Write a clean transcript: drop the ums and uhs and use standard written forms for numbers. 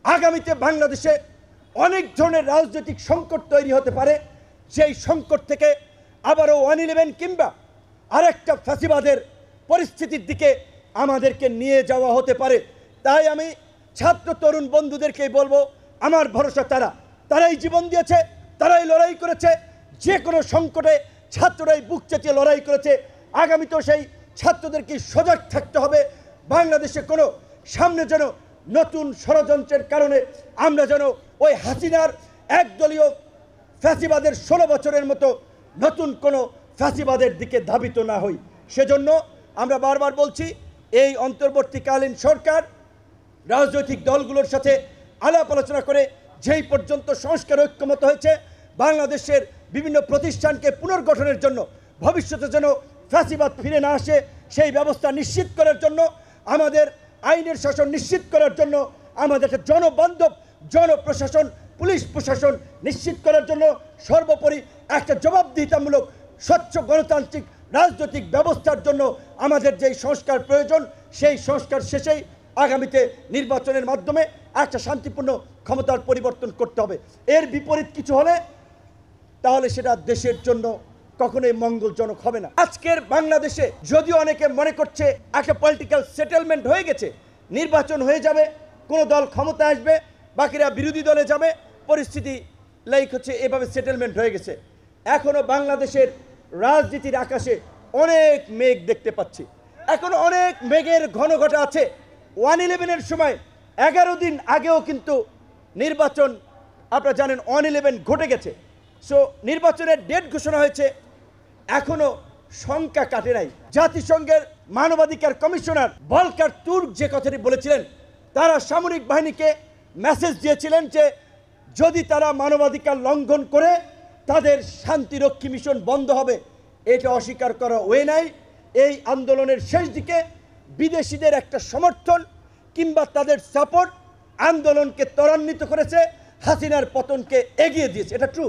আগামীতে বাংলাদেশে অনেক ধরনের রাজনৈতিক সংকট তৈরি হতে পারে। সেই সংকট থেকে আবারও 111 কিংবা আরেকটা ফ্যাসিবাদের পরিস্থিতির দিকে আমাদেরকে নিয়ে যাওয়া হতে পারে। তাই আমি ছাত্র তরুণ বন্ধুদেরকেই বলবো, আমার ভরসা তারাই জীবন দিয়েছে, তারাই লড়াই করেছে। যে কোনো সংকটে ছাত্ররাই বুক চেঁচিয়ে লড়াই করেছে। আগামীতেও সেই ছাত্রদেরকে সজাগ থাকতে হবে। বাংলাদেশে কোনো সামনে যেন নতুন ষড়যন্ত্রের কারণে আমরা যেন ওই হাসিনার একদলীয় ফ্যাসিবাদের 16 বছরের মতো নতুন কোনো ফ্যাসিবাদের দিকে ধাবিত না হই। সেজন্য আমরা বারবার বলছি, এই অন্তর্বর্তীকালীন সরকার রাজনৈতিক দলগুলোর সাথে আলাপ আলোচনা করে যেই পর্যন্ত সংস্কার ঐক্যমত হয়েছে, বাংলাদেশের বিভিন্ন প্রতিষ্ঠানকে পুনর্গঠনের জন্য, ভবিষ্যতে যেন ফ্যাসিবাদ ফিরে না আসে সেই ব্যবস্থা নিশ্চিত করার জন্য, আমাদের আইনের শাসন নিশ্চিত করার জন্য, আমাদের একটা জনবান্ধব জনপ্রশাসন পুলিশ প্রশাসন নিশ্চিত করার জন্য, সর্বোপরি একটা জবাবদিহিতামূলক স্বচ্ছ গণতান্ত্রিক রাজনৈতিক ব্যবস্থার জন্য আমাদের যেই সংস্কার প্রয়োজন, সেই সংস্কার শেষেই আগামীতে নির্বাচনের মাধ্যমে একটা শান্তিপূর্ণ ক্ষমতার পরিবর্তন করতে হবে। এর বিপরীত কিছু হলে তাহলে সেটা দেশের জন্য কখনোই মঙ্গলজনক হবে না। আজকের বাংলাদেশে যদিও অনেকে মনে করছে একটা পলিটিক্যাল সেটেলমেন্ট হয়ে গেছে, নির্বাচন হয়ে যাবে, কোনো দল ক্ষমতা আসবে, বাকিরা বিরোধী দলে যাবে, পরিস্থিতি লাইক হচ্ছে এভাবে সেটেলমেন্ট হয়ে গেছে। এখনও বাংলাদেশের রাজনীতির আকাশে অনেক মেঘ দেখতে পাচ্ছি, এখনও অনেক মেঘের ঘনঘটা আছে। 111-এর সময় 11 দিন আগেও কিন্তু নির্বাচন আপনারা জানেন 111 ঘটে গেছে। সো নির্বাচনের ডেট ঘোষণা হয়েছে, এখনও সংখ্যা কাটে নাই। জাতিসংঘের মানবাধিকার কমিশনার ভলকার তুর্ক যে কথাটি বলেছিলেন, তারা সামরিক বাহিনীকে মেসেজ দিয়েছিলেন যে যদি তারা মানবাধিকার লঙ্ঘন করে তাদের শান্তিরক্ষী মিশন বন্ধ হবে। এটা অস্বীকার করা ওয়ে নাই। এই আন্দোলনের শেষ দিকে বিদেশিদের একটা সমর্থন কিংবা তাদের সাপোর্ট আন্দোলনকে ত্বরান্বিত করেছে, হাসিনার পতনকে এগিয়ে দিয়েছে। এটা ট্রু।